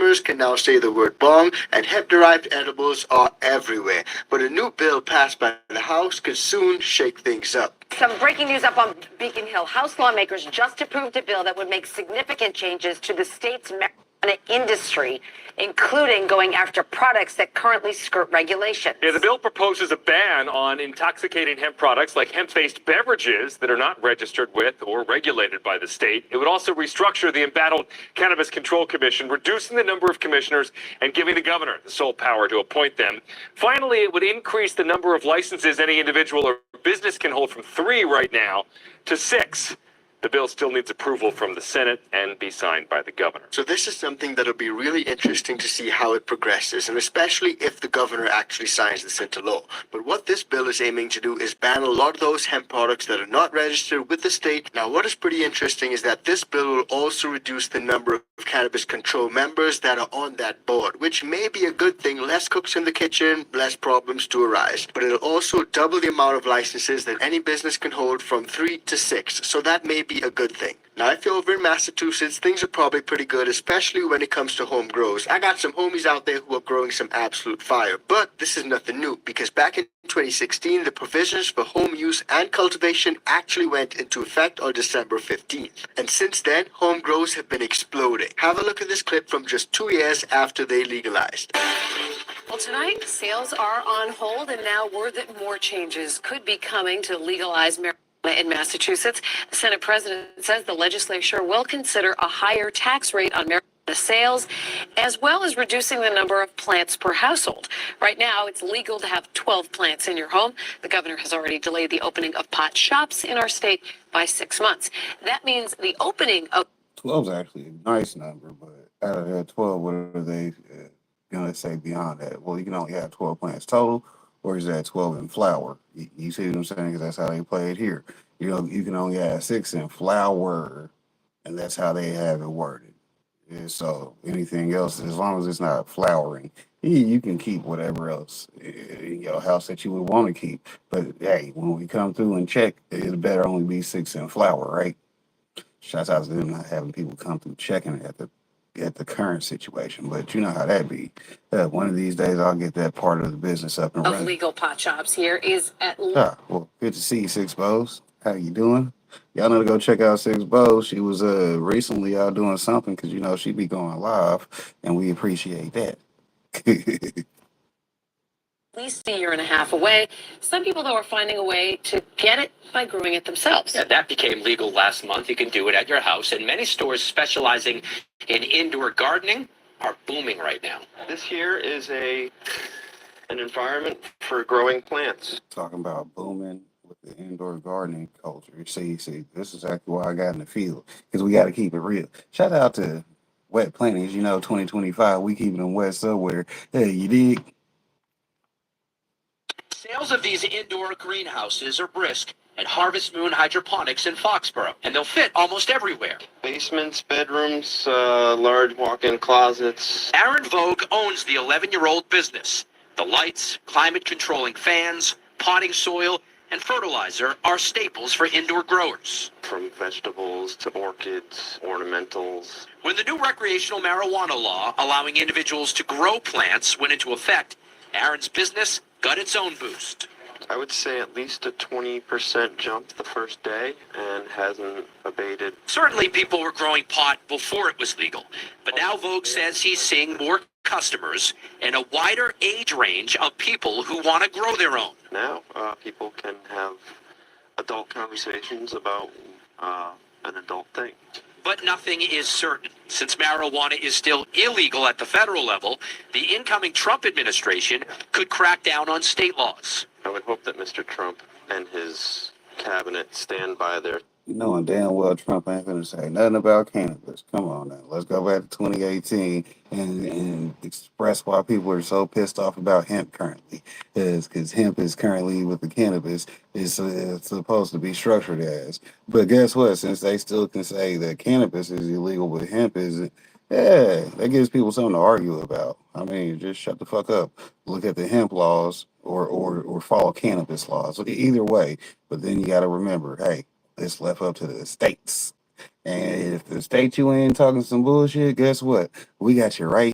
consumers can now say the word bong, and hemp-derived edibles are everywhere. But a new bill passed by the House could soon shake things up. Some breaking news up on Beacon Hill. House lawmakers just approved a bill that would make significant changes to the state's marijuana industry, including going after products that currently skirt regulations. Yeah, the bill proposes a ban on intoxicating hemp products like hemp-based beverages that are not registered with or regulated by the state. It would also restructure the embattled Cannabis Control Commission, reducing the number of commissioners and giving the governor the sole power to appoint them. Finally, it would increase the number of licenses any individual or business can hold from 3 right now to 6. The bill still needs approval from the Senate and be signed by the governor. So this is something that'll be really interesting to see how it progresses, and especially if the governor actually signs this into law. But what this bill is aiming to do is ban a lot of those hemp products that are not registered with the state. Now, what is pretty interesting is that this bill will also reduce the number of cannabis control members that are on that board, which may be a good thing. Less cooks in the kitchen, less problems to arise. But it'll also double the amount of licenses that any business can hold from 3 to 6. So that may be a good thing. Now, if you're over in Massachusetts, things are probably pretty good, especially when it comes to home grows. I got some homies out there who are growing some absolute fire, but this is nothing new, because back in 2016, the provisions for home use and cultivation actually went into effect on December 15th. And since then, home grows have been exploding. Have a look at this clip from just 2 years after they legalized. Well, tonight, sales are on hold, and now word that more changes could be coming to legalize marijuana in Massachusetts. The Senate president says the legislature will consider a higher tax rate on marijuana sales, as well as reducing the number of plants per household. Right now, it's legal to have 12 plants in your home. The governor has already delayed the opening of pot shops in our state by 6 months. That means the opening of 12 is actually a nice number, but out of that 12, what are they going to say beyond that? Well, you can only have 12 plants total, or is that 12 in flower? You see what I'm saying? Because that's how they play it here. You know, you can only have 6 in flower, and that's how they have it worded. And so anything else, as long as it's not flowering, you can keep whatever else in your house that you would want to keep. But hey, when we come through and check, it better only be 6 in flower, right? Shouts out to them not having people come through checking at the current situation, but you know how that be. One of these days, I'll get that part of the business up and running. legal pot shops here is at Well, good to see you, Six Bows. How you doing? Y'all know to go check out Six Bows. She was recently out doing something because you know she be going live, and we appreciate that. at least a year and a half away. Some people, though, are finding a way to get it by growing it themselves. Yeah, that became legal last month. You can do it at your house, and many stores specializing in indoor gardening are booming right now. This here is an environment for growing plants. Talking about booming with the indoor gardening culture. See, this is exactly why I got in the field, because we got to keep it real. Shout out to wet plantings. You know, 2025, we keeping them wet somewhere. Hey, you dig? Sales of these indoor greenhouses are brisk at Harvest Moon Hydroponics in Foxborough, and they'll fit almost everywhere. Basements, bedrooms, large walk-in closets. Aaron Vogue owns the 11-year-old business. The lights, climate-controlling fans, potting soil, and fertilizer are staples for indoor growers. From vegetables to orchids, ornamentals. When the new recreational marijuana law allowing individuals to grow plants went into effect, Aaron's business got its own boost. I would say at least a 20% jump the first day and hasn't abated. Certainly people were growing pot before it was legal, but now Vogue says he's seeing more customers and a wider age range of people who want to grow their own. Now people can have adult conversations about an adult thing. But nothing is certain. Since marijuana is still illegal at the federal level, the incoming Trump administration could crack down on state laws. I would hope that Mr. Trump and his cabinet stand by their... You knowing damn well Trump ain't gonna say nothing about cannabis. Come on now, let's go back to 2018 and express why people are so pissed off about hemp currently. Because hemp is currently with the cannabis is supposed to be structured as. But guess what? Since they still can say that cannabis is illegal, but hemp isn't. Yeah, that gives people something to argue about. I mean, just shut the fuck up. Look at the hemp laws or follow cannabis laws. Either way, but then you got to remember, hey, it's left up to the states. And if the state you in talking some bullshit, guess what? We got you right